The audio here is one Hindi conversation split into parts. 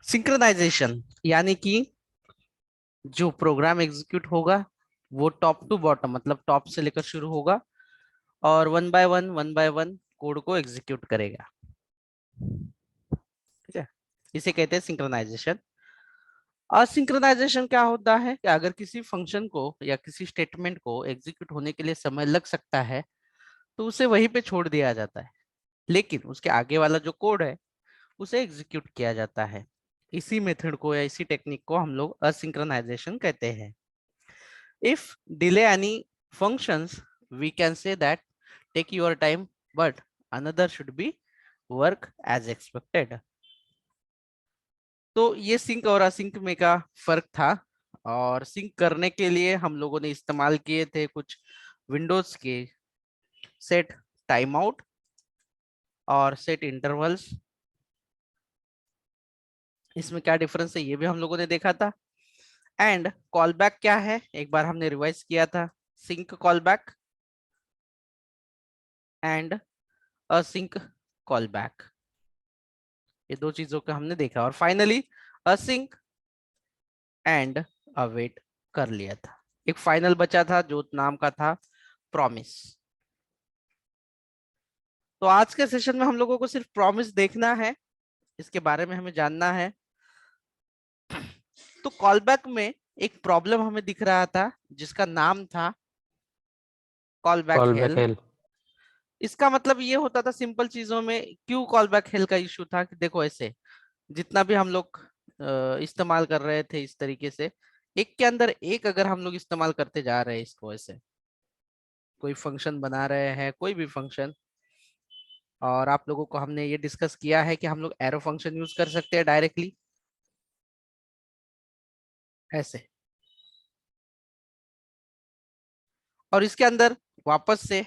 सिंक्रोनाइजेशन यानी कि जो प्रोग्राम एग्जीक्यूट होगा वो टॉप टू बॉटम मतलब टॉप से लेकर शुरू होगा और वन बाय वन कोड को एग्जीक्यूट करेगा। ठीक है, इसे कहते हैं सिंक्रोनाइजेशन। असिंक्रोनाइजेशन क्या होता है कि अगर किसी फंक्शन को या किसी स्टेटमेंट को एग्जीक्यूट होने के लिए समय लग सकता है तो उसे वहीं पे छोड़ दिया जाता है, लेकिन उसके आगे वाला जो कोड है उसे एग्जीक्यूट किया जाता है। इसी मेथड को या इसी टेक्निक को हम लोग असिंक्रोनाइजेशन कहते हैं। If delay any functions, we can say that take your time, but another should be work as expected. तो ये सिंक और असिंक में का फर्क था। और सिंक करने के लिए हम लोगों ने इस्तेमाल किए थे कुछ विंडोज के सेट टाइम आउट और सेट इंटरवल्स। इसमें क्या डिफरेंस है ये भी हम लोगों ने देखा था। एंड कॉल बैक क्या है एक बार हमने रिवाइज किया था। Sync callback and async callback, ये दो चीजों को हमने देखा। और फाइनली असिंक एंड अवेट कर लिया था। एक फाइनल बचा था जो नाम का था प्रॉमिस। तो आज के सेशन में हम लोगों को सिर्फ प्रॉमिस देखना है, इसके बारे में हमें जानना है। तो कॉल बैक में एक प्रॉब्लम हमें दिख रहा था जिसका नाम था call back call back hello. Hello. इसका मतलब ये होता था सिंपल चीजों में क्यों कॉल बैक हेल का इश्यू था कि देखो ऐसे जितना भी हम लोग इस्तेमाल कर रहे थे इस तरीके से एक के अंदर एक अगर हम लोग इस्तेमाल करते जा रहे हैं इसको ऐसे कोई फंक्शन बना रहे हैं कोई भी फंक्शन। और आप लोगों को हमने ये डिस्कस किया है कि हम लोग एरो फंक्शन यूज कर सकते हैं डायरेक्टली ऐसे। और इसके अंदर वापस से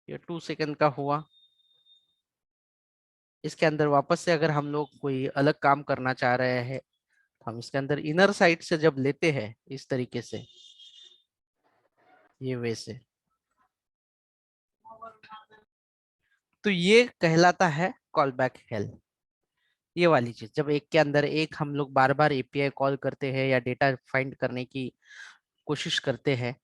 ये 2 सेकंड का हुआ। इसके अंदर वापस से अगर हम लोग कोई अलग काम करना चाह रहे हैं तो हम इसके अंदर इनर साइड से जब लेते हैं इस तरीके से ये वैसे, तो ये कहलाता है कॉल बैक हेल। ये वाली चीज जब एक के अंदर एक हम लोग बार बार एपीआई कॉल करते हैं या डेटा फाइंड करने की कोशिश करते हैं,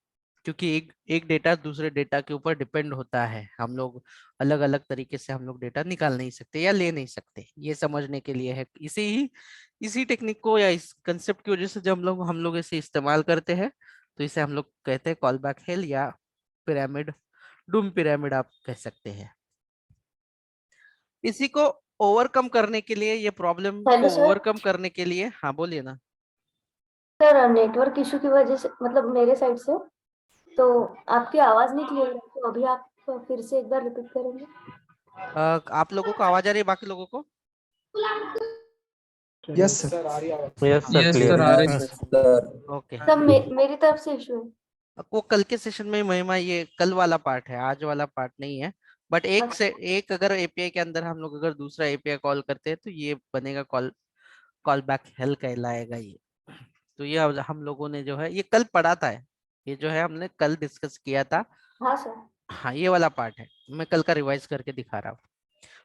क्योंकि एक एक डेटा दूसरे डेटा के ऊपर डिपेंड होता है। हम लोग अलग अलग तरीके से हम लोग डेटा निकाल नहीं सकते या ले नहीं सकते, ये समझने के लिए है। इसी टेक्निक को या इस कंसेप्ट की वजह से जब हम लोग इसे इस्तेमाल करते हैं तो इसे हम लोग कहते हैं कॉल बैक हेल या पिरामिड, डूम पिरामिड आप कह सकते हैं। इसी को ओवरकम करने के लिए, ये प्रॉब्लम हेलो को सर। ओवरकम करने के लिए, हाँ बोलिए ना। सर नेटवर्क इशू की वजह से मतलब मेरे साइड से तो आपकी आवाज नहीं क्लियर है, तो अभी आप फिर से एक बार रिपीट करेंगे। आप लोगों को आवाज आ रही है बाकी लोगों को? Yes sir. Yes sir, yes clear sir, है। आ रही है सर। ओके। सब मेरी तरफ से इशू है। वो कल के सेशन में महिमा, ये कल वाला पार्ट है, आज वाला पार्ट नहीं है। बट एक अगर एपीआई के अंदर हम लोग अगर दूसरा एपीआई कॉल करते हैं तो ये बनेगा कॉल कॉल बैक हेल कहलाएगा ये। तो ये हम लोगों ने जो है ये कल पढ़ा था, ये जो है हमने कल डिस्कस किया था। हाँ सर। हाँ ये वाला पार्ट है, मैं कल का रिवाइज करके दिखा रहा हूँ।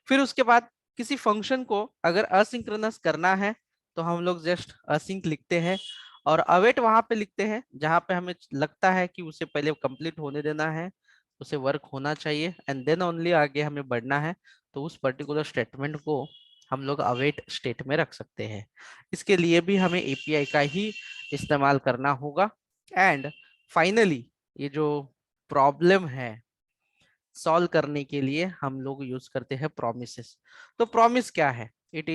फिर उसके बाद किसी फंक्शन को अगर असिंक्रोनस करना है तो हम लोग जस्ट असिंक लिखते हैं और अवेट वहां पे लिखते हैं जहां पे हमें लगता है कि उसे पहले कंप्लीट होने देना है, उसे वर्क होना चाहिए एंड देन ओनली आगे हमें बढ़ना है। तो उस पर्टिकुलर स्टेटमेंट को हम लोग अवेट स्टेट में रख सकते हैं। इसके लिए भी हमें एपीआई का ही इस्तेमाल करना होगा। एंड फाइनली ये जो प्रॉब्लम है सॉल्व करने के लिए हम लोग यूज करते हैं प्रोमिसेस। तो प्रॉमिस क्या है? It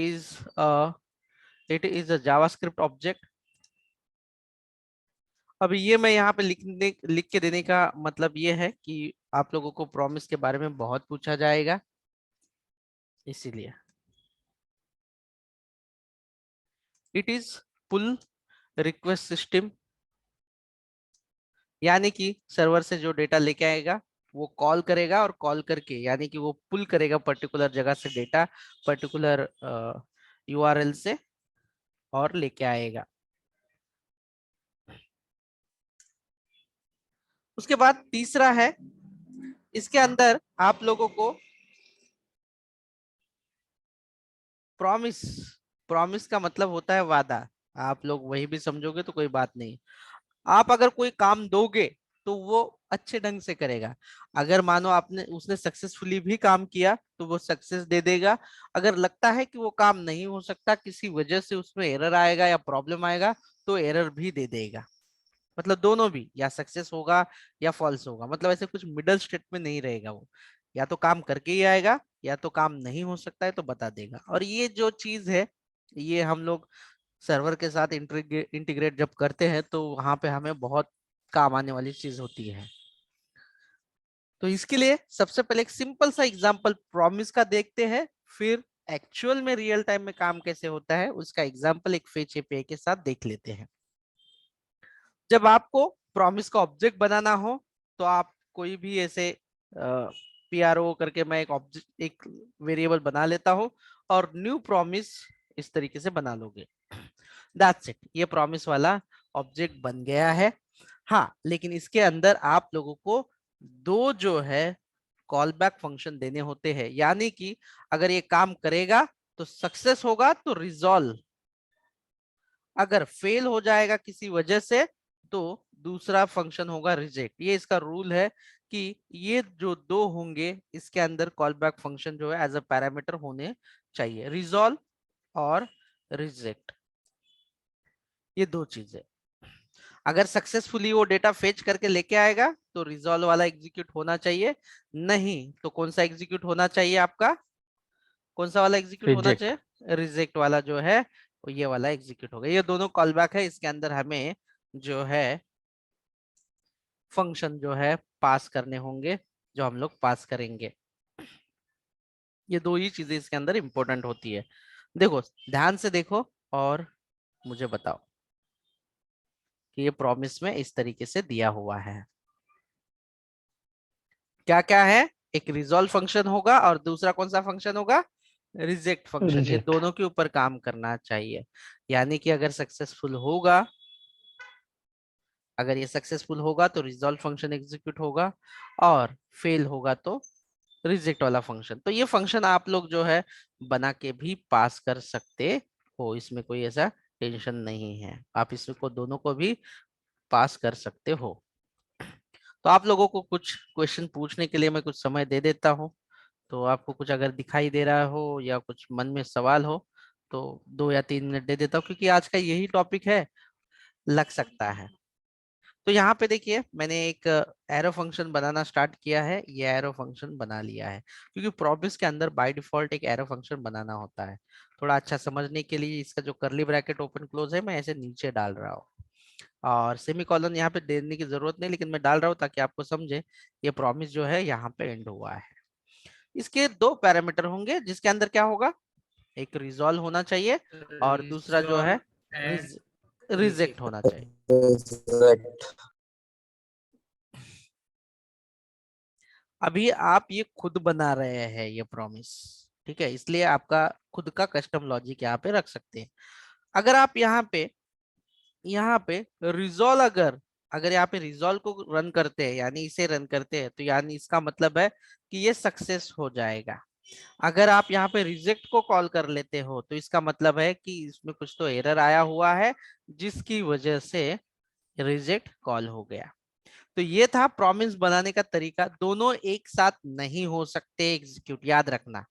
is a JavaScript object. अभी ये मैं यहाँ पे लिख के देने का मतलब ये है कि आप लोगों को प्रॉमिस के बारे में बहुत पूछा जाएगा, इसीलिए it is pull request system. यानी कि सर्वर से जो डेटा लेके आएगा वो कॉल करेगा और कॉल करके यानी कि वो पुल करेगा पर्टिकुलर जगह से डेटा पर्टिकुलर यूआरएल से और लेके आएगा। उसके बाद तीसरा है, इसके अंदर आप लोगों को प्रॉमिस प्रॉमिस का मतलब होता है वादा, आप लोग वही भी समझोगे तो कोई बात नहीं। आप अगर कोई काम दोगे तो वो अच्छे ढंग से करेगा। अगर मानो आपने उसने सक्सेसफुली भी काम किया तो वो सक्सेस दे देगा। अगर लगता है कि वो काम नहीं हो सकता, किसी वजह से उसमें एरर आएगा या प्रॉब्लम आएगा, तो एरर भी दे देगा। मतलब दोनों भी, या सक्सेस होगा या फॉल्स होगा, मतलब ऐसे कुछ मिडल स्टेट में नहीं रहेगा वो। या तो काम करके ही आएगा, या तो काम नहीं हो सकता है तो बता देगा। और ये जो चीज है, ये हम लोग सर्वर के साथ इंटीग्रेट जब करते हैं तो वहां पे हमें बहुत काम आने वाली चीज होती है। तो इसके लिए सबसे पहले एक सिंपल सा एग्जांपल प्रॉमिस का देखते हैं, फिर एक्चुअल में रियल टाइम में काम कैसे होता है उसका एग्जांपल एक फेच एपीआई के साथ देख लेते हैं। जब आपको प्रॉमिस का ऑब्जेक्ट बनाना हो तो आप कोई भी ऐसे पीआरओ करके मैं एक ऑब्जेक्ट एक वेरिएबल बना लेता हूं और न्यू प्रॉमिस इस तरीके से बना लोगे। दैट्स इट, ये प्रॉमिस वाला ऑब्जेक्ट बन गया है। हाँ, लेकिन इसके अंदर आप लोगों को दो जो है कॉल बैक फंक्शन देने होते हैं, यानी कि अगर ये काम करेगा तो सक्सेस होगा तो रिजॉल्व, अगर फेल हो जाएगा किसी वजह से तो दूसरा फंक्शन होगा रिजेक्ट। ये इसका रूल है कि ये जो दो होंगे इसके अंदर कॉल बैक फंक्शन जो है एज अ पैरामीटर होने चाहिए, रिजॉल्व और रिजेक्ट, ये दो चीजें। अगर सक्सेसफुली वो डेटा फेच करके लेके आएगा तो रिजॉल्व वाला एग्जीक्यूट होना चाहिए, नहीं तो कौन सा एग्जीक्यूट होना चाहिए आपका, कौन सा वाला एग्जीक्यूट होना रिजेक्ट। चाहिए, रिजेक्ट वाला जो है वो ये वाला एग्जीक्यूट होगा। ये दोनों कॉल बैक है, इसके अंदर हमें जो है फंक्शन जो है पास करने होंगे, जो हम लोग पास करेंगे। ये दो ही चीजें इसके अंदर इंपॉर्टेंट होती है। देखो, ध्यान से देखो और मुझे बताओ कि ये प्रॉमिस में इस तरीके से दिया हुआ है। क्या क्या है, एक रिजॉल्व फंक्शन होगा और दूसरा कौन सा फंक्शन होगा, रिजेक्ट फंक्शन। ये रिजेक्ट। दोनों के ऊपर काम करना चाहिए। यानी कि अगर सक्सेसफुल होगा, अगर ये सक्सेसफुल होगा तो रिजॉल्व फंक्शन एग्जीक्यूट होगा, और फेल होगा तो रिजेक्ट वाला फंक्शन। तो ये फंक्शन आप लोग जो है बना के भी पास कर सकते हो, इसमें कोई ऐसा टेंशन नहीं है, आप इसको दोनों को भी पास कर सकते हो। तो आप लोगों को कुछ क्वेश्चन पूछने के लिए मैं कुछ समय दे देता हूँ। तो आपको कुछ अगर दिखाई दे रहा हो या कुछ मन में सवाल हो तो 2 या 3 मिनट दे देता हूँ, क्योंकि आज का यही टॉपिक है, लग सकता है। तो यहाँ पे देखिए, मैंने एक एरो फंक्शन बनाना स्टार्ट किया है, ये एरो फंक्शन बना लिया है, क्योंकि प्रॉमिस के अंदर बाय डिफॉल्ट एक एरो फंक्शन बनाना होता है। थोड़ा अच्छा समझने के लिए इसका जो करली ब्रैकेट ओपन क्लोज है मैं ऐसे नीचे डाल रहा हूँ, और सेमी कॉलन यहाँ पे देने की जरूरत नहीं, लेकिन मैं डाल रहा हूँ ताकि आपको समझे ये प्रॉमिस जो है यहाँ पे एंड हुआ है। इसके दो पैरामीटर होंगे जिसके अंदर क्या होगा, एक रिजॉल्व होना चाहिए और दूसरा जो है रिजॉल्व एंड रिजेक्ट होना चाहिए। रिजेक्ट। अभी आप ये खुद बना रहे हैं ये प्रॉमिस, ठीक है, इसलिए आपका खुद का कस्टम लॉजिक यहाँ पे रख सकते हैं। अगर आप यहाँ पे रिजॉल्व, अगर अगर यहाँ पे रिजॉल्व को रन करते हैं, यानी इसे रन करते हैं, तो यानी इसका मतलब है कि ये सक्सेस हो जाएगा। अगर आप यहाँ पे रिजेक्ट को कॉल कर लेते हो तो इसका मतलब है कि इसमें कुछ तो एरर आया हुआ है जिसकी वजह से रिजेक्ट कॉल हो गया। तो ये था प्रॉमिस बनाने का तरीका। दोनों एक साथ नहीं हो सकते एग्जीक्यूट, याद रखना।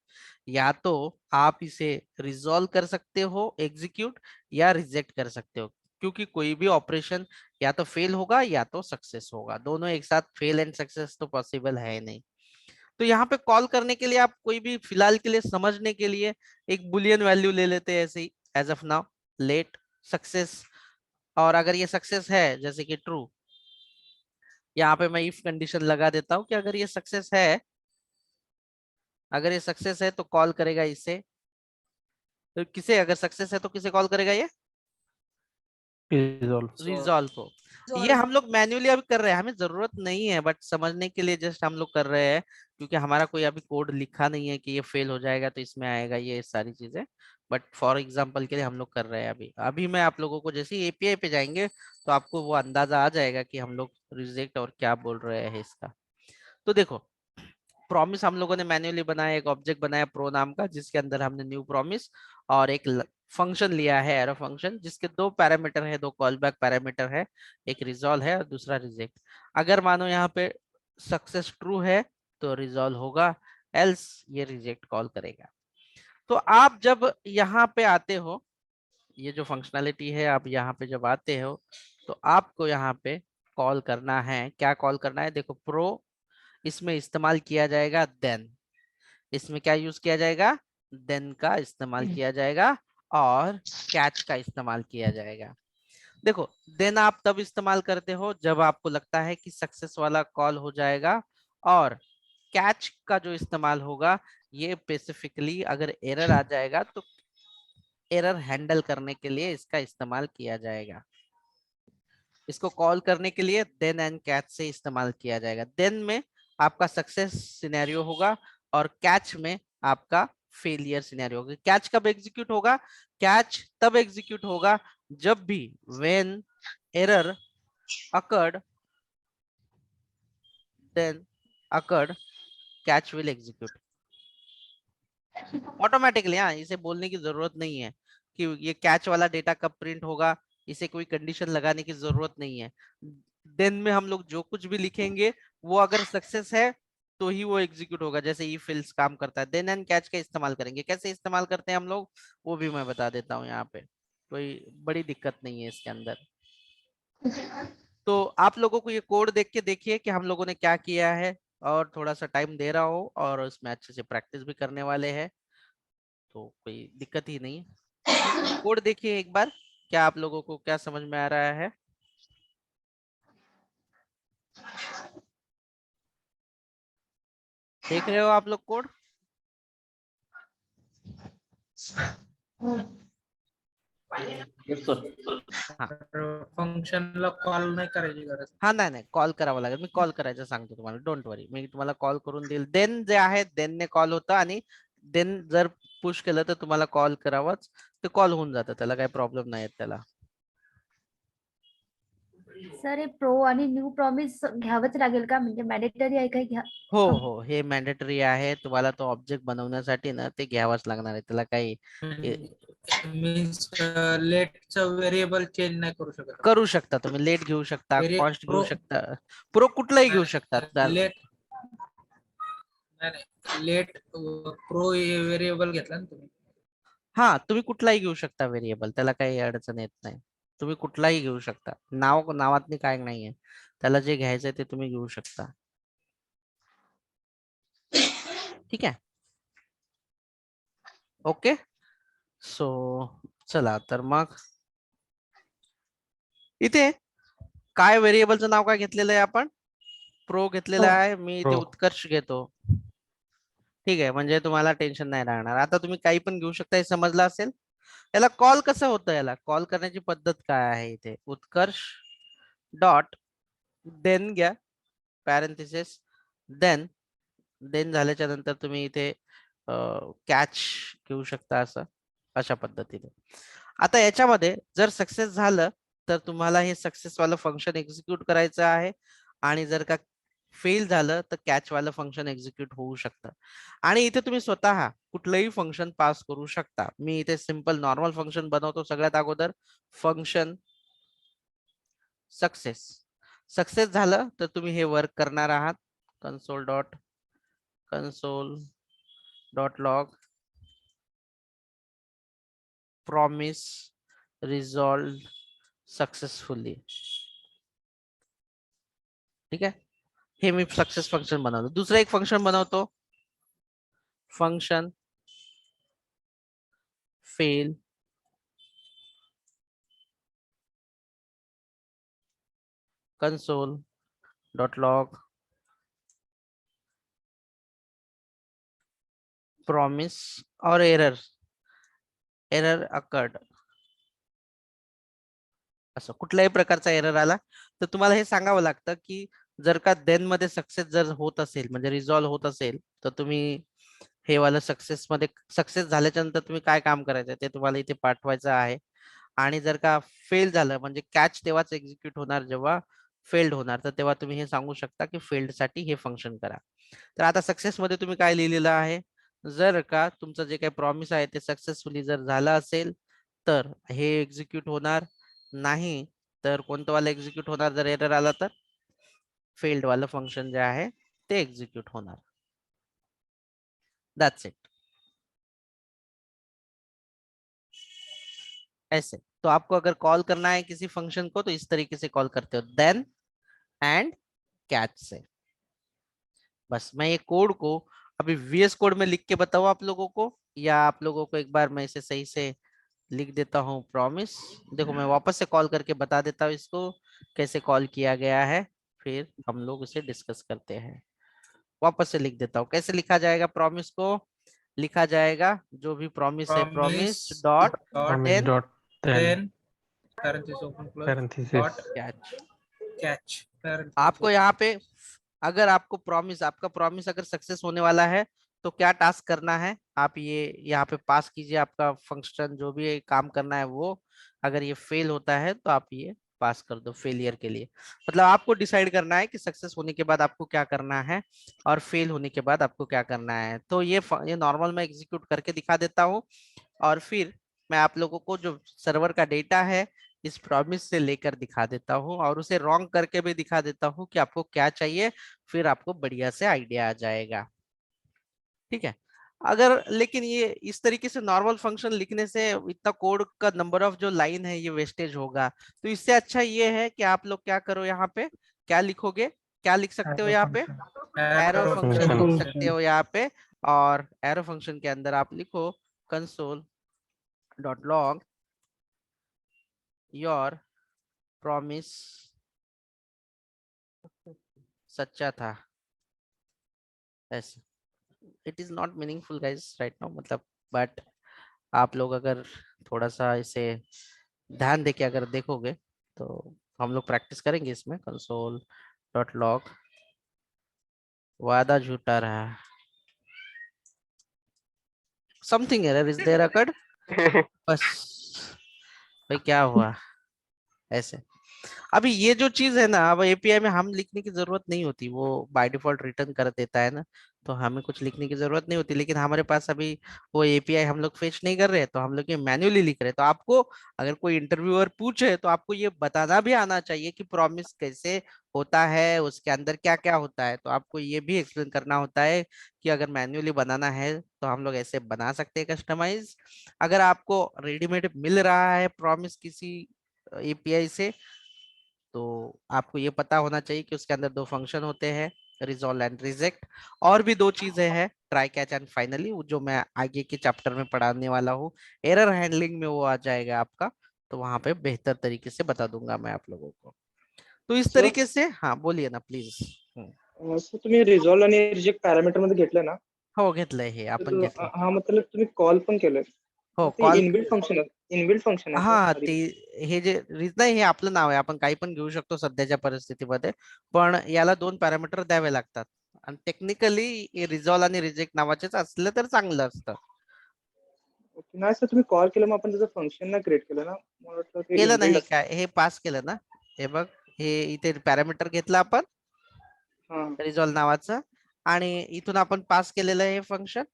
या तो आप इसे रिजॉल्व कर सकते हो एग्जीक्यूट, या रिजेक्ट कर सकते हो, क्योंकि कोई भी ऑपरेशन या तो फेल होगा या तो सक्सेस होगा, दोनों एक साथ फेल एंड सक्सेस तो पॉसिबल है नहीं। तो यहाँ पे कॉल करने के लिए आप कोई भी फिलहाल के लिए समझने के लिए एक बुलियन वैल्यू ले लेते हैं ऐसे ही, as of now let success. और अगर ये सक्सेस है जैसे कि ट्रू, यहाँ पे मैं इफ कंडीशन लगा देता हूँ कि अगर ये सक्सेस है, अगर ये सक्सेस है तो कॉल करेगा इसे, तो किसे, अगर सक्सेस है तो किसे कॉल करेगा ये, रिजॉल्व। रिजॉल्व को। ये हम लोग मैन्युअली अभी कर रहे हैं, हमें जरूरत नहीं है, बट समझने के लिए जस्ट हम लोग कर रहे हैं, क्योंकि हमारा कोई अभी कोड लिखा नहीं है कि ये फेल हो जाएगा तो इसमें आएगा ये सारी चीजें। बट फॉर एग्जांपल के लिए हम लोग कर रहे हैं। अभी अभी मैं आप लोगों को जैसे ही एपीआई पे जाएंगे तो आपको वो अंदाजा आ जाएगा कि हम लोग रिजेक्ट और क्या बोल रहे हैं इसका। तो देखो, प्रॉमिस हम लोगों ने मैन्युअली बनाया, एक ऑब्जेक्ट बनाया प्रो नाम का जिसके अंदर हमने न्यू प्रॉमिस और एक फंक्शन लिया है एरो फंक्शन, जिसके दो पैरामीटर है, दो कॉल बैक पैरामीटर है, एक रिजॉल्व है और दूसरा रिजेक्ट। अगर मानो यहाँ पे सक्सेस ट्रू है तो रिजॉल्व होगा, एल्स ये रिजेक्ट कॉल करेगा। तो आप जब यहाँ पे आते हो, ये जो फंक्शनैलिटी है, आप यहाँ पे जब आते हो तो आपको यहाँ पे कॉल करना है, क्या कॉल करना है, देखो प्रो, इसमें इस्तेमाल किया जाएगा देन, इसमें क्या यूज किया जाएगा, देन का इस्तेमाल किया जाएगा और कैच का इस्तेमाल किया जाएगा। देखो देन आप तब इस्तेमाल करते हो जब आपको लगता है कि सक्सेस वाला कॉल हो जाएगा, और कैच का जो इस्तेमाल होगा ये स्पेसिफिकली अगर एरर आ जाएगा तो एरर हैंडल करने के लिए इसका इस्तेमाल किया जाएगा। इसको कॉल करने के लिए देन एंड कैच से इस्तेमाल किया जाएगा। देन में आपका सक्सेस सिनेरियो होगा और कैच में आपका फेलियर सिनेरियो होगा। कैच कब एग्जीक्यूट होगा, कैच तब एग्जीक्यूट होगा जब भी when error occurred then occurred catch will execute automatically. हाँ, इसे बोलने की जरूरत नहीं है कि ये कैच वाला डेटा कब प्रिंट होगा, इसे कोई कंडीशन लगाने की जरूरत नहीं है। देन में हम लोग जो कुछ भी लिखेंगे वो अगर सक्सेस है तो ही वो एग्जीक्यूट होगा, जैसे ई फिल्स काम करता है। देन एंड कैच का इस्तेमाल करेंगे, कैसे इस्तेमाल करते हैं हम लोग वो भी मैं बता देता हूँ, यहाँ पे कोई बड़ी दिक्कत नहीं है इसके अंदर। तो आप लोगों को ये कोड देख के देखिए कि हम लोगों ने क्या किया है, और थोड़ा सा टाइम दे रहा हूँ और उसमें अच्छे से प्रैक्टिस भी करने वाले हैं, तो कोई दिक्कत ही नहीं है। कोड देखिए एक बार, क्या आप लोगों को क्या समझ में आ रहा है। देख रहे हो आप लोग कोड। हाँ फंक्शनला कॉल नाही करायची गरज. हा, नाही नाही कॉल करावा लागेल, मी कॉल करायचं सांगतो तुम्हाला, डोंट वरी, मी तुम्हाला कॉल करून देईल। देन जे आहे देन ने कॉल होतं, आणि देन जर पुश केलं तर तुम्हाला कॉल करावाच, ते कॉल होऊन जातं, त्याला काही प्रॉब्लेम नाही आहेत त्याला। सर हे प्रो आणि न्यू प्रॉमिस घ्यावंच लागेल का, म्हणजे मॅन्डेटरी आहे काय घ्या? हो हो, हे मॅन्डेटरी आहे, तुम्हाला तो ऑब्जेक्ट बनवण्यासाठी ना ते घ्यावंच लागणार आहे, त्याला काही मीन्स लेटचं व्हेरिएबल चेंज नाही करू शकत. करू शकता तुम्ही, लेट घेऊ शकता, कॉस्ट घेऊ प्रो शकता, प्रो कुठलाही घेऊ शकतात। लेट नाही लेट प्रो व्हेरिएबल घेतला ना तुम्ही. हा, तुम्ही कुठलाही घेऊ शकता व्हेरिएबल, त्याला काही अडचण येत नाही, तुम्ही कुठलाही घेऊ शकता, नावात काय नाहीये, त्याला जे घ्यायचंय ते तुम्ही घेऊ शकता, ठीक आहे। ओके, सो चला तर मग इथे काय व्हेरिएबलचं नाव काय घेतलेलं आहे आपण, प्रो घेतलेलं आहे, मी इथे उत्कर्ष घेतो, ठीक आहे, म्हणजे तुम्हाला टेन्शन नाही राहणार। आता तुम्ही काही पण घेऊ शकता, हे समजलं असेल। याला कॉल कसं होतं, याला कॉल करण्याची पद्धत काय आहे, इथे उत्कर्ष डॉट देन घ्या, पॅरेंथेसिस देन, देन झाल्याच्या नंतर तुम्ही इथे कॅच घेऊ शकता, असं अशा पद्धतीने। आता याच्यामध्ये जर सक्सेस झालं तर तुम्हाला हे सक्सेस वालं फंक्शन एक्झिक्यूट करायचं आहे, आणि जर का फेल झालं तर कॅच वालं फंक्शन एक्झिक्यूट होऊ शकतं। आणि इथे तुम्ही स्वतः कुठलंही फंक्शन पास करू शकता। मी इथे सिंपल नॉर्मल फंक्शन बनवतो सगळ्यात अगोदर, फंक्शन सक्सेस, सक्सेस झालं तर तुम्ही हे वर्क करणार आहात, console dot log promise resolve successfully, ठीक आहे। हे मी सक्सेस फंक्शन बनवतो। दुसरं एक फंक्शन बनवतो, function fail console dot log promise और एरर अकर्ड, असं कुठल्याही प्रकारचा एरर आला तर तुम्हाला हे सांगावं लागतं की जर का देन मध्ये सक्सेस जर होत असेल, म्हणजे रिझॉल्व होत असेल, तर तुम्ही हे वाला सक्सेस झाल्याच्या नंतर तुम्ही काय काम करायचं ते तुम्हाला इथे पाठवायचं आहे। आणि जर का फेल झालं, म्हणजे कॅच तेव्हाच एक्झिक्यूट होणार जेव्हा फेल्ड होणार, तर तेव्हा तुम्ही हे सांगू शकता की फेल्ड साठी हे फंक्शन करा। तर आता सक्सेस मध्ये तुम्ही काय लिहिलेलं आहे, जर का तुमचं जे काही प्रॉमिस आहे ते सक्सेसफुली जर झालं असेल तर हे एक्झिक्यूट होणार नाही. तर कोणतं वाला एक्झिक्यूट होणार जर एरर आला तर? फेल्ड वाला फंक्शन जे आहे ते एक्झिक्यूट होणार. That's it. ऐसे तो आपको अगर कॉल करना है किसी फंक्शन को तो इस तरीके से कॉल करते हो, देन एंड कैच से. बस मैं ये कोड को अभी VS कोड में लिख के बताऊँ आप लोगों को, या आप लोगों को एक बार मैं इसे सही से लिख देता हूँ. प्रॉमिस. देखो मैं वापस से कॉल करके बता देता हूँ इसको कैसे कॉल किया गया है, फिर हम लोग इसे डिस्कस करते हैं. वापस से लिख देता हूँ. कैसे लिखा जाएगा प्रॉमिस को? लिखा जाएगा जो भी प्रॉमिस है, promise promise dot dot promise then dot then then parenthesis open close parenthesis dot catch. catch parenthesis आपको यहाँ पे अगर आपको प्रॉमिस, आपका प्रॉमिस अगर सक्सेस होने वाला है तो क्या टास्क करना है, आप ये यहाँ पे पास कीजिए. आपका फंक्शन जो भी काम करना है वो, अगर ये फेल होता है तो आप ये पास कर दो फेलियर के लिए. मतलब आपको डिसाइड करना है कि सक्सेस होने के बाद आपको क्या करना है और फेल होने के बाद आपको क्या करना है. तो ये नॉर्मल मैं एग्जीक्यूट करके दिखा देता हूँ, और फिर मैं आप लोगों को जो सर्वर का डेटा है इस प्रॉमिस से लेकर दिखा देता हूँ, और उसे रॉन्ग करके भी दिखा देता हूँ कि आपको क्या चाहिए. फिर आपको बढ़िया से आइडिया आ जाएगा. ठीक है. अगर लेकिन ये इस तरीके से नॉर्मल फंक्शन लिखने से इतना कोड का नंबर ऑफ जो लाइन है ये वेस्टेज होगा. तो इससे अच्छा ये है कि आप लोग क्या करो, यहाँ पे क्या लिखोगे, क्या लिख सकते हो यहाँ पे? एरो arrow फंक्शन लिख function. सकते हो यहाँ पे. और एरो फंक्शन के अंदर आप लिखो console dot log your promise सच्चा था. ऐसे it is not meaningful guys right now, मतलब बट आप लोग अगर थोड़ा सा इसे ध्यान देके अगर देखोगे तो हम लोग प्रैक्टिस करेंगे इसमें. कंसोल डॉट लॉग वादा झूठा रहा, something error is there occurred. बस भाई क्या हुआ ऐसे. अभी ये जो चीज है ना, अब एपीआई में हम लिखने की जरूरत नहीं होती, वो बाय डिफॉल्ट रिटर्न कर देता है ना, तो हमें कुछ लिखने की जरूरत नहीं होती. लेकिन हमारे पास अभी वो एपीआई हम लोग फेच नहीं कर रहे, तो हम लोग ये मैन्युअली लिख रहे हैं. तो आपको अगर कोई इंटरव्यूअर पूछे तो आपको ये बताना भी आना चाहिए कि प्रॉमिस कैसे होता है, उसके अंदर क्या क्या होता है. तो आपको ये भी एक्सप्लेन करना होता है कि अगर मैन्युअली बनाना है तो हम लोग ऐसे बना सकते हैं कस्टमाइज. अगर आपको रेडीमेड मिल रहा है प्रॉमिस किसी एपीआई से, तो आपको ये पता होना चाहिए कि उसके अंदर दो फंक्शन होते हैं, रिजॉल्व एंड रिजेक्ट. और भी दो चीजें हैं, ट्राई कैच एंड फाइनली, जो मैं आगे के चैप्टर में पढ़ाने वाला हूँ. एरर हैंडलिंग में वो आ जाएगा आपका, तो वहां पे बेहतर तरीके से बता दूंगा मैं आप लोगों को. तो इस सर तरीके से, हाँ बोलिए ना प्लीज. सर तुम्ही रिझॉल्व आणि रिजेक्ट पॅरामीटर मध्ये घेतलं ना, हो घेतलंय हे आपण तर घेतलंय. हा मतलब तुम्ही कॉल पण केलंय. हो मग ते कॉल. इनबिल्ट फंक्शन आहे सर हा आधी. ते हे जे नाही, हे आपलं नाव आहे, आपण काही पण घेऊ शकतो सध्याच्या परिस्थितीमध्ये, पण याला दोन पॅरामीटर द्यावे लागतात. आणि टेक्निकली रिझॉल्व आणि रिजेक्ट नावाचेच असलं तर चांगलं असतं. ओके. नाही सर तुम्ही कॉल केलं मग आपण त्याचं फंक्शन नाही क्रिएट केलं ना, मला वाटतं ते केलं इनबिल्ट नाही असतं. काय, हे पास केलं ना. हे बघ, हे इथे पॅरामीटर घेतलं आपण हा रिझॉल्व नावाचं, आणि इथून आपण पास केलेलं आहे हे फंक्शन.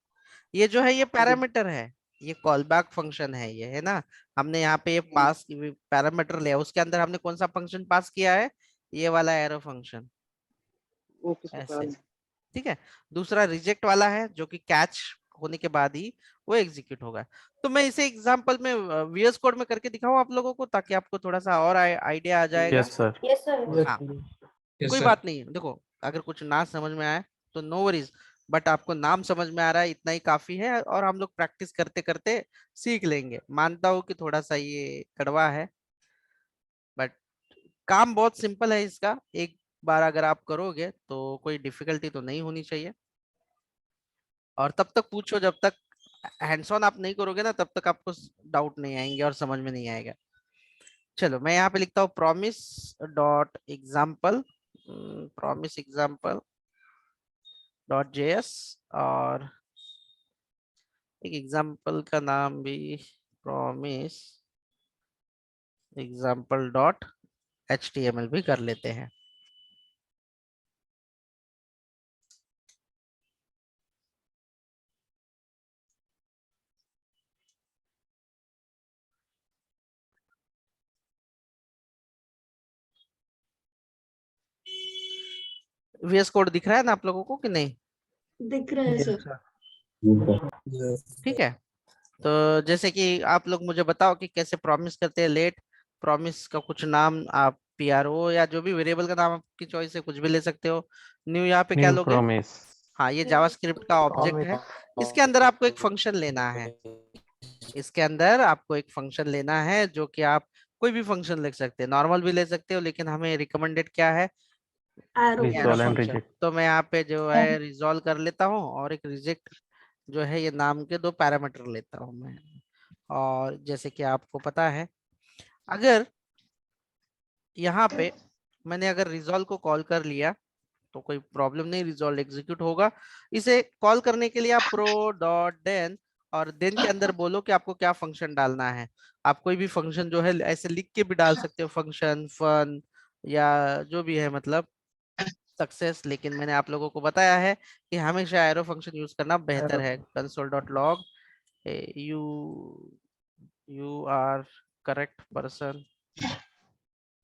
ये जो है ये पैरामीटर है, ये कॉल बैक फंक्शन है, ये है ना. हमने यहाँ पे ये पास पैरामीटर लिया, उसके अंदर हमने कौन सा फंक्शन पास किया है? ये वाला एरो फंक्शन. ओके सर ऐसे चालेल. ठीक है. दूसरा रिजेक्ट वाला है जो कि कैच होने के बाद ही वो एग्जीक्यूट होगा. तो मैं इसे एग्जांपल में VS कोड में करके दिखाऊं आप लोगों को, ताकि आपको थोड़ा सा और आइडिया आ जाएगा. Yes, sir. Yes sir. हाँ yes कोई sir बात नहीं. देखो अगर कुछ ना समझ में आए तो नो वरीज, बट आपको नाम समझ में आ रहा है इतना ही काफी है, और हम लोग प्रैक्टिस करते करते सीख लेंगे. मानता हूँ कि थोड़ा सा ये कड़वा है, बट काम बहुत सिंपल है इसका. एक बार अगर आप करोगे तो कोई डिफिकल्टी तो नहीं होनी चाहिए. और तब तक पूछो जब तक हैंड्स ऑन आप नहीं करोगे ना, तब तक आपको डाउट नहीं आएंगे और समझ में नहीं आएगा. चलो मैं यहाँ पे लिखता हूँ promise dot example, promise example dot JS, और एक एग्जाम्पल का नाम भी प्रॉमिस एग्जाम्पल डॉट HTML भी कर लेते हैं. VS कोड दिख रहा है ना आप लोगों को कि नहीं? दिख रहा है Yes, सर। sir. ठीक है, तो जैसे कि आप लोग मुझे बताओ कि कैसे प्रॉमिस करते हैं लेट। प्रॉमिस का कुछ नाम आप PRO या जो भी वेरिएबल का नाम आपकी चॉइस है कुछ भी ले सकते हो। न्यू यहाँ पे क्या न्यू लोगे? प्रॉमिस। हाँ, ये जावास्क्रिप्ट का ऑब्जेक्ट है। इसके अंदर आपको एक फंक्शन लेना है। इसके अंदर आपको एक फंक्शन लेना है जो कि आप कोई भी फंक्शन लिख सकते हैं, नॉर्मल भी ले सकते हो, लेकिन हमें रिकमेंडेड क्या है? Arrow arrow resolve and function. Reject. तो मैं यहाँ पे जो है रिजॉल्व कर लेता हूँ और एक रिजेक्ट जो है, ये नाम के 2 पैरामीटर लेता हूँ मैं। और जैसे कि आपको पता है, अगर यहाँ पे मैंने अगर रिजॉल्व को कॉल कर लिया तो कोई प्रॉब्लम नहीं, रिजॉल्व एग्जीक्यूट होगा। इसे कॉल करने के लिए आप प्रो डॉट देन और देन के अंदर बोलो कि आपको क्या फंक्शन डालना है। आप कोई भी फंक्शन जो है ऐसे लिख के भी डाल सकते हो, फंक्शन फन या जो भी है, मतलब सक्सेस। लेकिन मैंने आप लोगों को बताया है कि हमेशा एरो फंक्शन यूज करना बेहतर है। Console dot log you you are correct person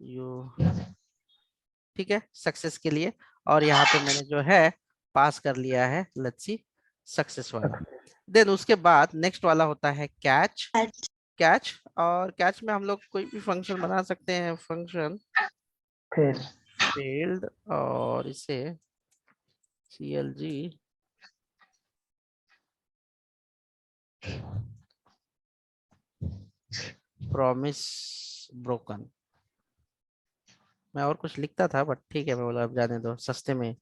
you, ठीक है, सक्सेस के लिए। और यहाँ पे मैंने जो है पास कर लिया है लेट्स सी सक्सेस वाला। देन उसके बाद नेक्स्ट वाला होता है कैच। कैच, और कैच में हम लोग कोई भी फंक्शन बना सकते हैं, फंक्शन फील्ड, और इसे CLG प्रॉमिस ब्रोकन। मैं और कुछ लिखता था बट ठीक है, मैं बोला अब जाने दो, सस्ते में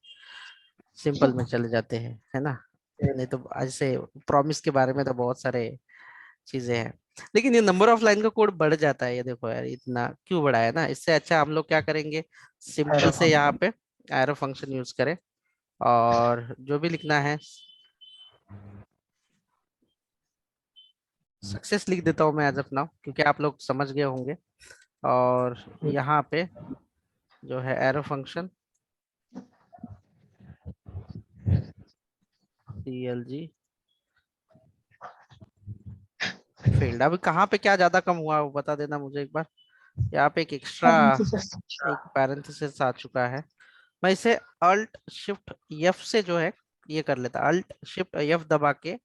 सिंपल में चले जाते हैं, है ना? नहीं तो ऐसे प्रॉमिस के बारे में तो बहुत सारे चीजें हैं, लेकिन ये नंबर ऑफ लाइन का कोड बढ़ जाता है। ये देखो यार, इतना क्यों बढ़ा है ना? इससे अच्छा हम लोग क्या करेंगे, सिंपल से यहाँ पे एरो फंक्शन यूज करें और जो भी लिखना है सक्सेस लिख देता हूँ मैं एज ऑफ नाउ, क्योंकि आप लोग समझ गए होंगे। और यहाँ पे जो है एरो फंक्शन CLG फील्ड। अभी कहाँ पे क्या ज्यादा कम हुआ वो बता देना मुझे एक बार। यहाँ पे एक एक्स्ट्रा एक पैरेंथेसिस आ चुका है। मैं इसे अल्ट शिफ्ट F से जो है ये कर लेता, अल्ट शिफ्ट F दबा के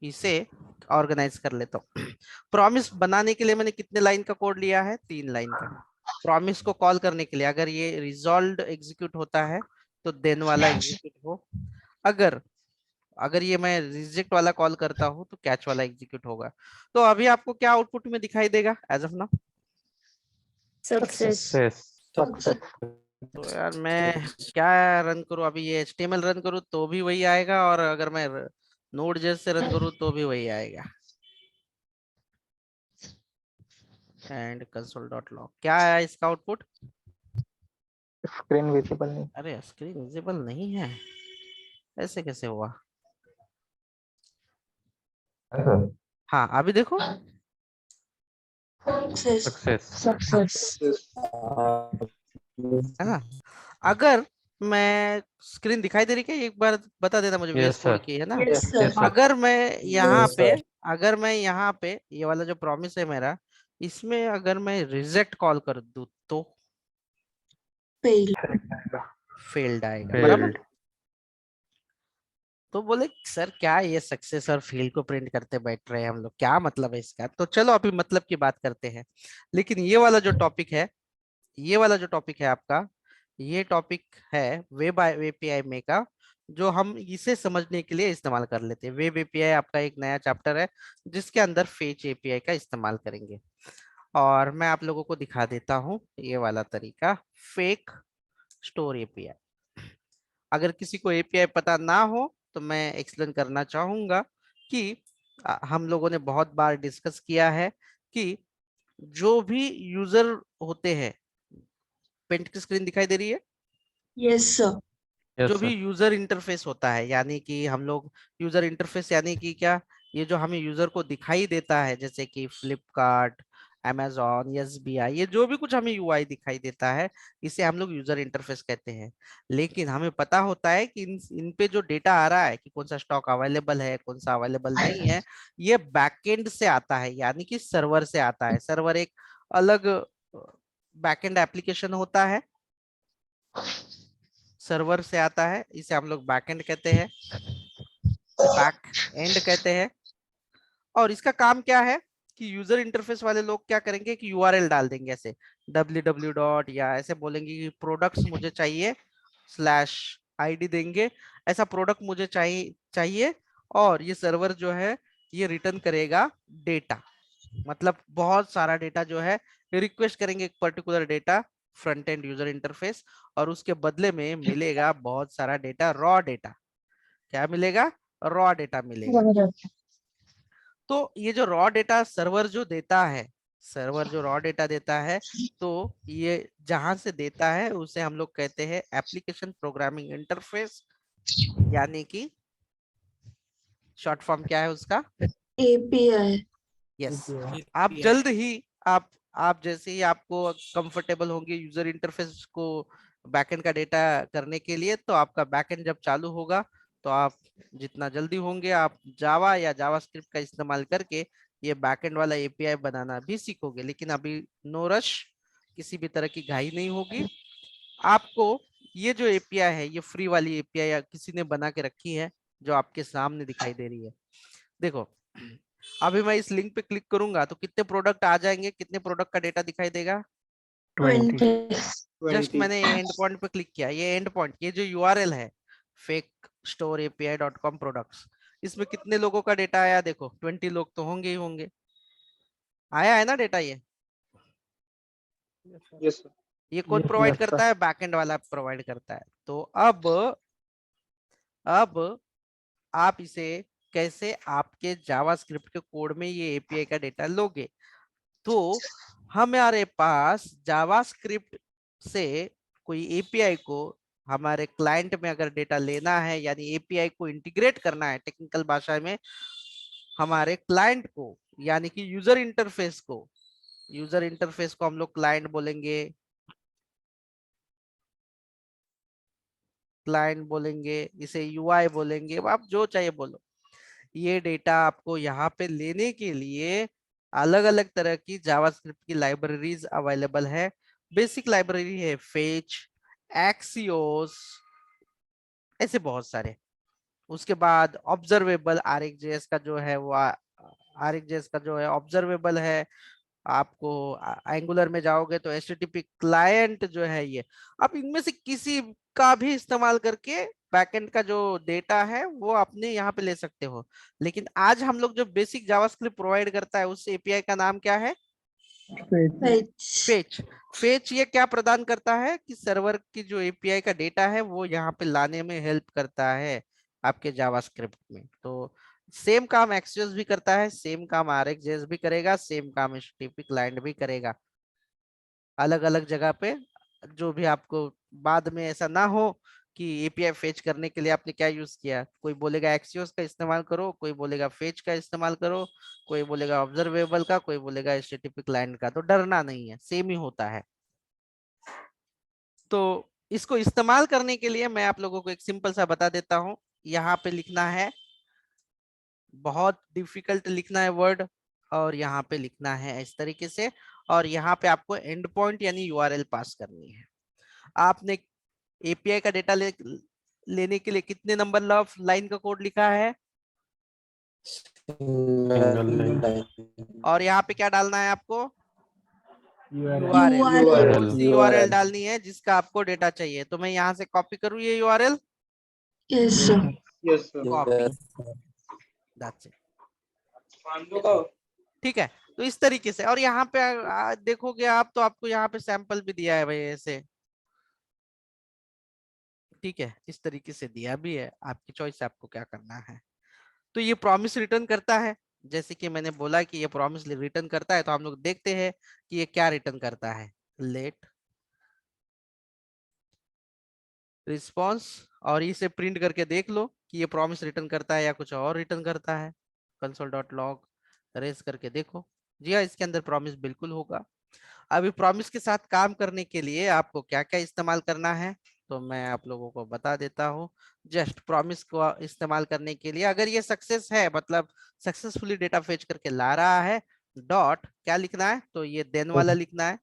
इसे ऑर्गेनाइज कर लेता हूँ। प्रॉमिस बनाने के लिए मैंने कितने लाइन का कोड लिया है? 3 लाइन का। प्रॉमिस को कॉल करने के लिए अगर ये रिजॉल्व एग्जीक्यूट होता है तो देन वाला एग्जीक्यूट हो, अगर अगर ये मैं रिजेक्ट वाला कॉल करता हूँ तो कैच वाला एग्जीक्यूट होगा। तो अभी आपको क्या आउटपुट में दिखाई देगा as of now? Success. Success. तो यार मैं क्या रन करूं अभी? ये HTML रन करूं तो भी वही आएगा, और अगर मैं नोड जैसे रन करूं तो भी वही आएगा। एंड कंसोल डॉट लॉग, क्या आया इसका आउटपुट? स्क्रीन विजिबल नहीं। अरे स्क्रीन विजिबल नहीं है, ऐसे कैसे हुआ? हाँ अभी देखो, सक्सेस। है ना? अगर मैं स्क्रीन दिखाई दे रही है क्या? एक बार बता देना मुझे, VS यस कोड सर। की है ना? Yes sir. अगर मैं यहाँ पे अगर मैं यहाँ पे ये वाला जो प्रॉमिस है मेरा, इसमें अगर मैं रिजेक्ट कॉल कर दूं तो फेल्ड आएगा, बराबर? फेल्ड। तो बोले सर क्या ये सक्सेस और फेल को प्रिंट करते बैठ रहे हैं हम लोग, क्या मतलब है इसका? तो चलो अभी मतलब की बात करते हैं। लेकिन ये वाला जो टॉपिक है, ये वाला जो टॉपिक है आपका, ये टॉपिक है वेब एपीआई में का, जो हम इसे समझने के लिए इस्तेमाल कर लेते हैं। वेब एपीआई आपका एक नया चैप्टर है जिसके अंदर फेच एपीआई का इस्तेमाल करेंगे। और मैं आप लोगों को दिखा देता हूँ ये वाला तरीका, फेक स्टोर एपीआई। अगर किसी को एपीआई पता ना हो तो मैं एक्सप्लेन करना चाहूंगा कि हम लोगों ने बहुत बार डिस्कस किया है कि जो भी यूजर होते हैं, पेंट की स्क्रीन दिखाई दे रही है? Yes sir. यस जो भी सर। यूजर इंटरफेस होता है, यानी कि हम लोग यूजर इंटरफेस यानी कि क्या, ये जो हमें यूजर को दिखाई देता है जैसे कि फ्लिपकार्ट, amazon, SBI, ये जो भी कुछ हमें यूआई दिखाई देता है इसे हम लोग यूजर इंटरफेस कहते हैं। लेकिन हमें पता होता है कि इन पे जो डेटा आ रहा है कि कौन सा स्टॉक अवेलेबल है, कौन सा अवेलेबल नहीं है, ये बैकएंड से आता है, यानी कि सर्वर से आता है। सर्वर एक अलग बैकएंड एप्लीकेशन होता है। सर्वर से आता है, इसे हम लोग बैकएंड कहते हैं, बैक एंड कहते हैं। और इसका काम क्या है कि यूजर इंटरफेस वाले लोग क्या करेंगे कि यूआरएल डाल देंगे ऐसे www डॉट, या ऐसे बोलेंगे कि प्रोडक्ट्स मुझे चाहिए स्लैश आईडी देंगे, ऐसा प्रोडक्ट मुझे चाहिए। और ये सर्वर जो है ये रिटर्न करेगा डेटा, मतलब बहुत सारा डेटा जो है रिक्वेस्ट करेंगे एक particular data front end user interface, और उसके बदले में मिलेगा बहुत सारा डेटा, रॉ डेटा। क्या मिलेगा? रॉ डेटा मिलेगा। तो ये जो रॉ डेटा सर्वर जो देता है, सर्वर जो रॉ डेटा देता है, तो ये जहां से देता है उसे हम लोग कहते हैं एप्लीकेशन प्रोग्रामिंग इंटरफेस, यानी कि शॉर्ट फॉर्म क्या है उसका? API. यस। API. आप जल्द ही आप जैसे ही आपको कंफर्टेबल होंगे यूजर इंटरफेस को बैकएंड का डेटा करने के लिए, तो आपका बैकएंड जब चालू होगा तो आप जितना जल्दी होंगे आप जावा या जावास्क्रिप्ट का इस्तेमाल करके ये बैकएंड वाला एपीआई बनाना भी सीखोगे। लेकिन अभी नो रश, किसी भी तरह की घाई नहीं होगी। आपको ये जो एपीआई है ये फ्री वाली एपीआई या किसी ने बना के रखी है जो आपके सामने दिखाई दे रही है। देखो अभी मैं इस लिंक पे क्लिक करूंगा तो कितने प्रोडक्ट आ जाएंगे, कितने प्रोडक्ट का डेटा दिखाई देगा? 20. जस्ट 20। मैंने एंड पॉइंट पे क्लिक किया, ये एंड पॉइंट, ये जो यूआरएल है फेक स्टोर API.com प्रोडक्ट्स, इसमें कितने लोगों का डेटा आया? देखो 20 लोग तो होंगे ही होंगे। आया है ना डेटा? ये यस सर। ये कौन प्रोवाइड करता है? बैकएंड वाला प्रोवाइड करता है। तो अब आप इसे कैसे आपके जावास्क्रिप्ट के कोड में ये एपीआई का डेटा लोगे? तो हमारे पास जावास्क्रिप्ट से कोई एपीआई को हमारे क्लाइंट में अगर डेटा लेना है, यानी एपीआई को इंटीग्रेट करना है टेक्निकल भाषा में, हमारे क्लाइंट को यानी कि यूजर इंटरफेस को हम लोग क्लाइंट बोलेंगे, इसे यूआई बोलेंगे, आप जो चाहिए बोलो। ये डेटा आपको यहाँ पे लेने के लिए अलग अलग तरह की जावास्क्रिप्ट की लाइब्रेरीज अवेलेबल है। बेसिक लाइब्रेरी है फेच, एक्सियोस, ऐसे बहुत सारे। उसके बाद ऑब्जर्वेबल RxJS का जो है वो RxJS का जो है ऑब्जर्वेबल है। आपको एंगुलर में जाओगे तो HTTP क्लाइंट जो है ये, आप इनमें से किसी का भी इस्तेमाल करके बैकएंड का जो डेटा है वो अपने यहाँ पे ले सकते हो। लेकिन आज हम लोग जो बेसिक जावास्क्रिप्ट प्रोवाइड करता है उस एपीआई का नाम क्या है? फेच। फेच ये क्या प्रदान करता है कि सर्वर की जो एपीआई का डेटा है वो यहाँ पे लाने में हेल्प करता है आपके जावास्क्रिप्ट में। तो सेम काम एक्सियोस भी करता है, सेम काम RxJS भी करेगा, सेम काम HTTP क्लाइंट भी करेगा। अलग अलग जगह पे जो भी आपको बाद में ऐसा ना हो कि एपीआई फेच करने के लिए आपने क्या यूज किया, कोई बोलेगा एक्सियोस का इस्तेमाल करो, कोई बोलेगा फेच का इस्तेमाल करो, कोई बोलेगा ऑब्जर्वेबल का, कोई बोलेगा HTTP क्लाइंट का। तो डरना नहीं है, सेम ही होता है। तो इसको इस्तेमाल करने के लिए मैं आप लोगों को एक सिंपल सा बता देता हूं। यहाँ पे लिखना है, बहुत डिफिकल्ट लिखना है वर्ड, और यहाँ पे लिखना है इस तरीके से, और यहाँ पे आपको एंड पॉइंट यानी यूआरएल पास करनी है। आपने एपीआई का डेटा लेने के लिए कितने नंबर लाइन का कोड लिखा है? और यहाँ पे क्या डालना है आपको? यूआरएल डालनी है जिसका आपको डेटा चाहिए। तो मैं यहाँ से कॉपी करूँ ये URL? Yes, sir. Yes sir. Copy, that's it. ठीक है, तो इस तरीके से। और यहाँ पे देखोगे आप तो आपको यहाँ पे सैंपल भी दिया है भाई ऐसे, ठीक है, इस तरीके से दिया भी है, आपकी चॉइस है आपको क्या करना है। तो ये प्रॉमिस रिटर्न करता है, जैसे कि मैंने बोला कि ये प्रॉमिस रिटर्न करता है। तो हम लोग देखते हैं कि ये क्या रिटर्न करता है। लेट रिस्पॉन्स, और इसे प्रिंट करके देख लो कि ये प्रॉमिस रिटर्न करता है या कुछ और रिटर्न करता है। console.log रेस करके देखो। जी हाँ, इसके अंदर प्रॉमिस बिल्कुल होगा। अभी प्रॉमिस के साथ काम करने के लिए आपको क्या क्या इस्तेमाल करना है तो मैं आप लोगों को बता देता हूँ। जस्ट प्रॉमिस को इस्तेमाल करने के लिए अगर ये सक्सेस है, मतलब सक्सेसफुली डेटा फेच करके ला रहा है, डॉट क्या लिखना है तो ये देन वाला लिखना है।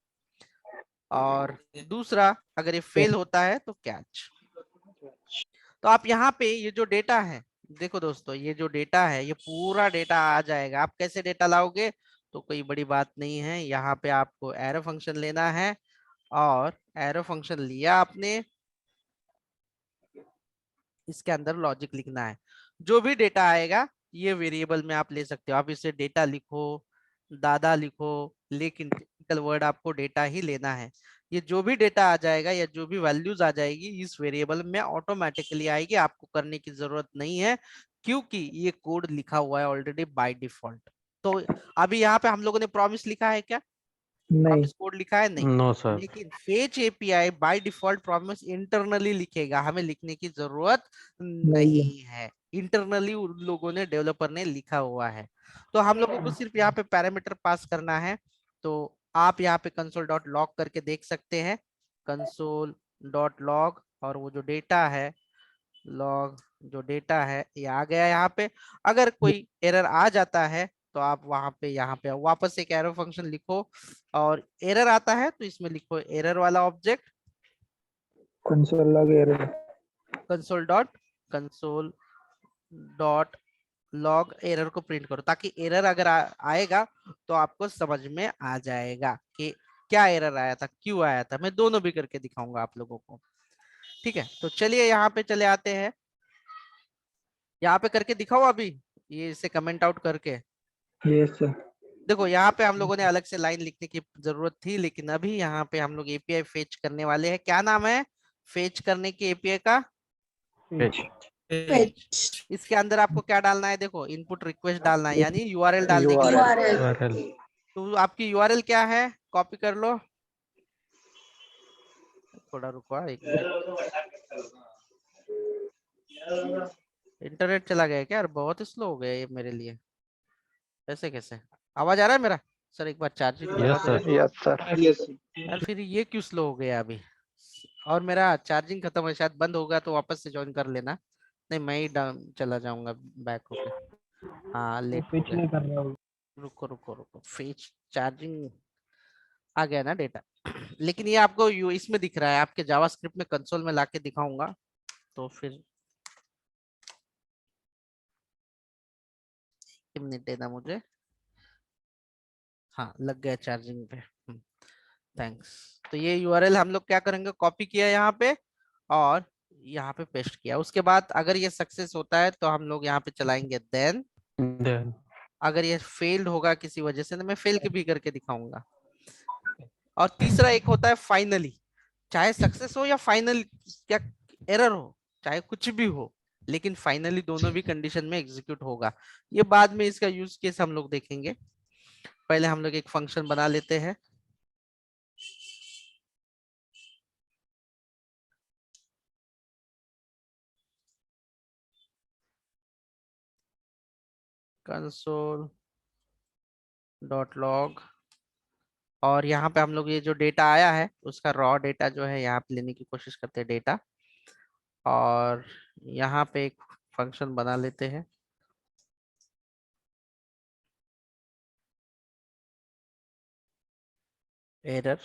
और दूसरा, अगर ये फेल होता है तो कैच। तो आप यहाँ पे ये जो डेटा है, देखो दोस्तों, ये जो डेटा है ये पूरा डेटा आ जाएगा। आप कैसे डेटा लाओगे, तो कोई बड़ी बात नहीं है। यहाँ पे आपको एरो फंक्शन लेना है, और एरो फंक्शन लिया आपने, इसके अंदर लॉजिक लिखना है। जो भी डेटा आएगा ये वेरिएबल में आप ले सकते हो। आप इसे डेटा लिखो, दादा लिखो, लेकिन टेक्निकल वर्ड आपको डेटा ही लेना है। ये जो भी डेटा आ जाएगा या जो भी वैल्यूज आ जाएगी इस वेरिएबल में ऑटोमेटिकली आएगी, आपको करने की जरूरत नहीं है, क्योंकि ये कोड लिखा हुआ है ऑलरेडी बाय डिफॉल्ट। तो अभी यहाँ पे हम लोगों ने प्रॉमिस लिखा है क्या? नहीं प्रॉमिस कोड लिखा है? नहीं। No sir. लेकिन fetch API by default promise internally लिखेगा, हमें लिखने की जरूरत नहीं है। इंटरनली उन लोगों ने, डेवलपर ने लिखा हुआ है। तो हम लोगों को सिर्फ यहाँ पे पैरामीटर पास करना है। तो आप यहाँ पे कंसोल डॉट लॉग करके देख सकते हैं, कंसोल डॉट लॉग, और वो जो डेटा है लॉग, जो डेटा है ये आ गया यहाँ पे। अगर कोई एरर आ जाता है तो आप वहां पे, यहाँ पे वापस एक एरो फंक्शन लिखो, और एरर आता है तो इसमें लिखो एरर वाला object, console log error. Console dot log error को प्रिंट करो, ताकि एरर अगर आएगा तो आपको समझ में आ जाएगा कि क्या एरर आया था, क्यों आया था। मैं दोनों भी करके दिखाऊंगा आप लोगों को। ठीक है, तो चलिए यहाँ पे चले आते हैं। यहाँ पे करके दिखाओ अभी, ये इसे कमेंट आउट करके। Yes sir. देखो यहाँ पे हम लोगों ने अलग से लाइन लिखने की जरूरत थी, लेकिन अभी यहाँ पे हम लोग एपीआई फेच करने वाले हैं। क्या नाम है फेच करने की एपीआई का? Fetch. इसके अंदर आपको क्या डालना है? देखो इनपुट रिक्वेस्ट डालना है, यानी यूआरएल डालने की। URL. तो आपकी यूआरएल क्या है? कॉपी कर लो। थोड़ा रुको, एक मिनट। इंटरनेट चला गया क्या यार? बहुत स्लो हो गया ये मेरे लिए। ऐसे कैसे? आवाज आ रहा है मेरा? सर एक बार charging yes sir. Yes sir. Yes यार फिर ये क्यों स्लो हो गया अभी? और मेरा चार्जिंग खत्म है, शायद बंद होगा तो वापस से ज्वाइन कर लेना। नहीं, मैं ही डाउन चला जाऊंगा बैक होके। हाँ लेट हो गया। नहीं कर रहा हूँ। रुको रुको रुको, फेच चार्जिंग आ गया ना डेटा। लेकिन ये आपको इसमें दिख रहा है, आपके जावास्क्रिप्ट में कंसोल में लाके दिखाऊंगा तो फिर। एक मिनट देना मुझे। हाँ लग गया चार्जिंग पे। थैंक्स। तो ये यूआरएल हम लोग क्या करेंगे, कॉपी किया यहाँ पे और यहाँ पे पेस्ट किया। उसके बाद अगर ये सक्सेस होता है तो हम लोग यहाँ पे चलाएंगे देन। देन अगर ये फेल्ड होगा किसी वजह से तो मैं फेल के भी करके दिखाऊंगा। और तीसरा एक होता है फाइनली, चाहे सक्सेस हो या फाइनल क्या एरर हो, चाहे कुछ भी हो, लेकिन फाइनली दोनों भी कंडीशन में एग्जीक्यूट होगा। ये बाद में इसका यूज केस हम लोग देखेंगे। पहले हम लोग एक फंक्शन बना लेते हैं। कंसोल डॉट लॉग, और यहाँ पे हम लोग ये जो डेटा आया है उसका रॉ डेटा जो है यहाँ पे लेने की कोशिश करते हैं डेटा, और यहाँ पे एक फंक्शन बना लेते हैं। एरर,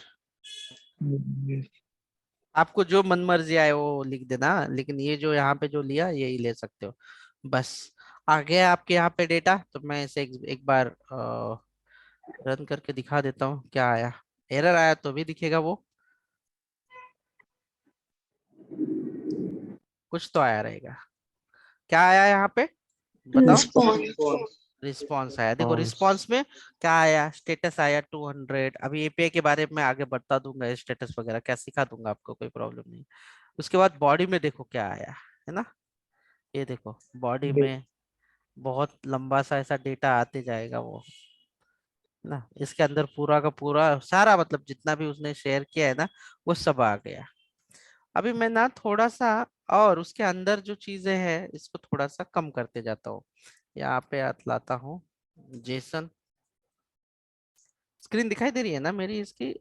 आपको जो मन मर्जी आए वो लिख देना, लेकिन ये जो यहाँ पे जो लिया यही ले सकते हो। बस आ गया आपके यहाँ पे डेटा। तो मैं इसे एक बार रन करके दिखा देता हूँ क्या आया। एरर आया तो भी दिखेगा वो, कुछ तो आया रहेगा। क्या आया यहाँ पे बताओ? Response. रिस्पॉन्स आया। देखो Response. रिस्पॉन्स में क्या आया, स्टेटस आया 200। अभी एपीआई के बारे में आगे बता दूंगा, स्टेटस वगैरह क्या सिखा दूंगा आपको, कोई प्रॉब्लम नहीं। उसके बाद बॉडी में देखो क्या आया है ना, ये देखो बॉडी में बहुत लंबा सा ऐसा डेटा आते जाएगा वो ना। इसके अंदर पूरा का पूरा सारा, मतलब जितना भी उसने शेयर किया है ना वो सब आ गया। अभी मैं ना थोड़ा सा और उसके अंदर जो चीजें हैं इसको थोड़ा सा कम करते जाता हूँ। यहाँ पे लाता हूँ जेसन। स्क्रीन दिखाई दे रही है ना मेरी इसकी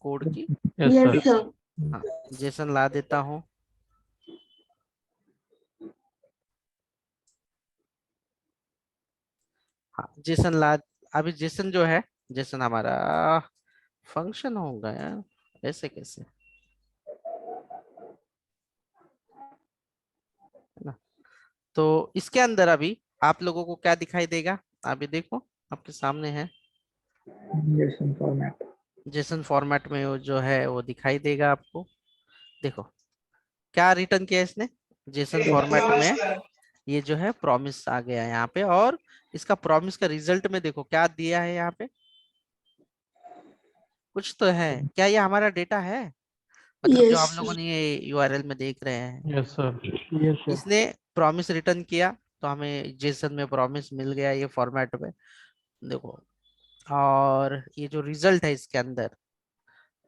कोड की? Yes Yes, sir. sir. हाँ, जेसन ला देता हूँ। हाँ जेसन ला। अभी जेसन जो है, जेसन हमारा फंक्शन होगा यार, ऐसे कैसे? तो इसके अंदर अभी आप लोगों को क्या दिखाई देगा, अभी देखो आपके सामने है। JSON format. जेसन फॉर्मेट में वो जो है वो दिखाई देगा आपको। देखो क्या रिटर्न किया इसने, जेसन फॉर्मेट में ये जो है प्रॉमिस आ गया है यहाँ पे, और इसका प्रॉमिस का रिजल्ट में देखो क्या दिया है यहाँ पे, कुछ तो है क्या, ये हमारा डेटा है, मतलब जो Yes. आप लोगों ने ये यूआरएल में देख रहे हैं, यस सर। इसने प्रॉमिस रिटर्न किया तो हमें जेसन में प्रॉमिस मिल गया ये फॉर्मेट में। देखो और ये जो रिजल्ट है इसके अंदर,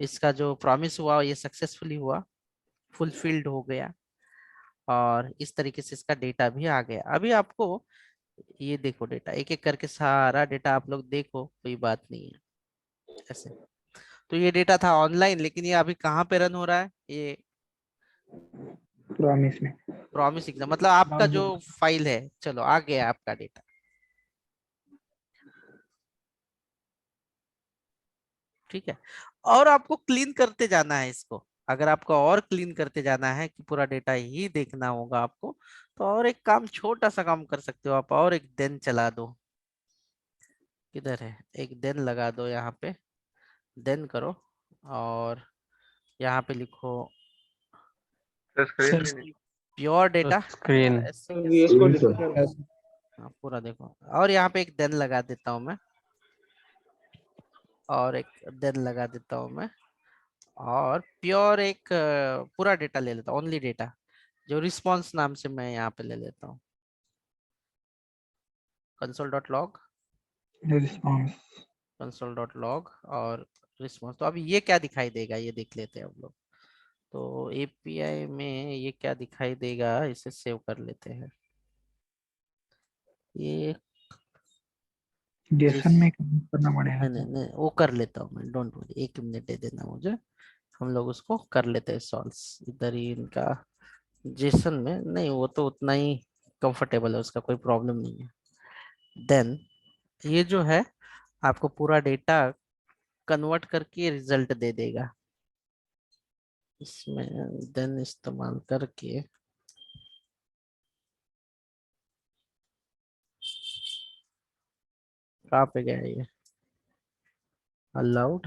इसका जो प्रॉमिस हुआ ये सक्सेसफुली हुआ, फुलफिल्ड हो गया, और इस तरीके से इसका डेटा भी आ गया। अभी आपको ये देखो डेटा, एक एक करके सारा डेटा आप लोग देखो, कोई बात नहीं है ऐसे। तो ये डेटा था ऑनलाइन, लेकिन ये अभी कहाँ पे रन हो रहा है, ये प्रॉमिस में। प्रॉमिस एग्जाम, मतलब आपका जो फाइल है, चलो आ गया आपका डेटा। ठीक है, और आपको क्लीन करते जाना है इसको। अगर आपको और क्लीन करते जाना है कि पूरा डेटा ही देखना होगा आपको, तो और एक काम, छोटा सा काम कर सकते हो आप, और एक देन चला दो। किधर है, एक देन लगा दो यहाँ पे, देन करो, और यहाँ पे लिखो प्योर डेटा स्क्रीन VS को डिस्प्ले पूरा देखो, और यहाँ पे एक देन लगा देता हूँ मैं, और एक देन लगा देता हूँ मैं, और प्योर एक पूरा डेटा ले लेता हूँ, ओनली डेटा जो रिस्पॉन्स नाम से मैं यहाँ पे ले लेता हूँ, console.log रिस्पॉन्स। console.log और रिस्पॉन्स। तो अभी ये क्या दिखाई देगा ये देख लेते हैं हम लोग। तो एपीआई में ये क्या दिखाई देगा, इसे सेव कर लेते हैं। ये JSON में काम करना पड़ेगा। नहीं नहीं नहीं, वो कर लेता हूँ मैं, डोंट वरी, 1 मिनट दे देना मुझे, हम लोग उसको कर लेते हैं सॉल्व। इधर ही इनका जेसन में नहीं, वो तो उतना ही कंफर्टेबल है, उसका कोई प्रॉब्लम नहीं है। देन ये जो है आपको पूरा डेटा कन्वर्ट करके रिजल्ट दे देगा, इसमें देन इस्तेमाल करके कहाँ पे गया ये, अलाउड,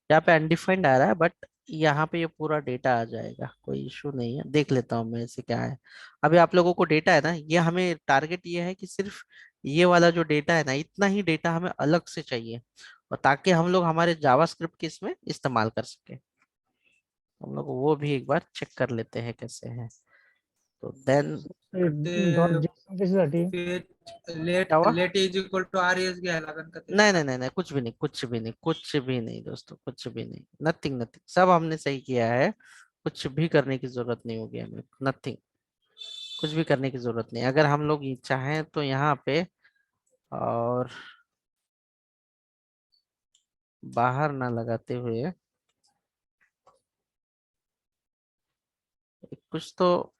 यहाँ पे अनडिफाइंड आ रहा है, बट यहाँ पे ये पूरा डेटा आ जाएगा, कोई इशू नहीं है। देख लेता हूँ मैं इसे क्या है। अभी आप लोगों को डेटा है ना, ये हमें टारगेट ये है कि सिर्फ ये वाला जो डेटा है ना, इतना ही डेटा हमें अलग से चाहिए, और ताकि हम लोग हमारे जावास्क्रिप्ट के इसमें इस्तेमाल कर सके। हम लोग वो भी एक बार चेक कर लेते हैं कैसे है। तो देन लेट क्या हुआ? Let is equal to res घ्यायला लागेल का ते? नहीं नहीं नहीं नहीं, कुछ भी नहीं, कुछ भी नहीं, कुछ भी नहीं दोस्तों, कुछ भी नहीं, नथिंग नथिंग, सब हमने सही किया है, कुछ भी करने की जरूरत नहीं होगी हमें, नथिंग, कुछ भी करने की जरूरत नहीं। अगर हम लोग चाहें तो यहाँ पे और बाहर ना लगाते हुए कुछ तो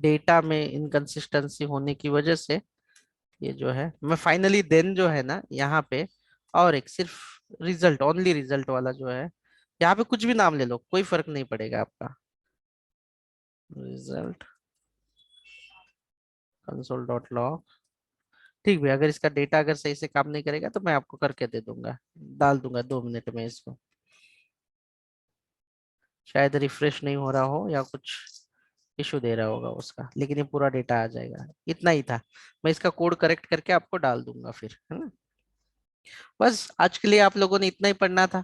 डेटा में इनकंसिस्टेंसी होने की वजह से ये जो है मैं फाइनली देन जो है ना यहाँ पे, और एक सिर्फ रिजल्ट, ओनली रिजल्ट वाला जो है, यहाँ पे कुछ भी नाम ले लो, कोई फर्क नहीं पड़ेगा आपका, रिजल्ट console.log। ठीक है, अगर इसका डेटा अगर सही से काम नहीं करेगा तो मैं आपको करके दे दूंगा, डाल दूंगा 2 मिनट में इसको, शायद रिफ्रेश नहीं हो रहा हो या कुछ इशू दे रहा होगा उसका, लेकिन ये पूरा डेटा आ जाएगा। इतना ही था, मैं इसका कोड करेक्ट करके आपको डाल दूंगा फिर, है ना। बस आज के लिए आप लोगों ने इतना ही पढ़ना था।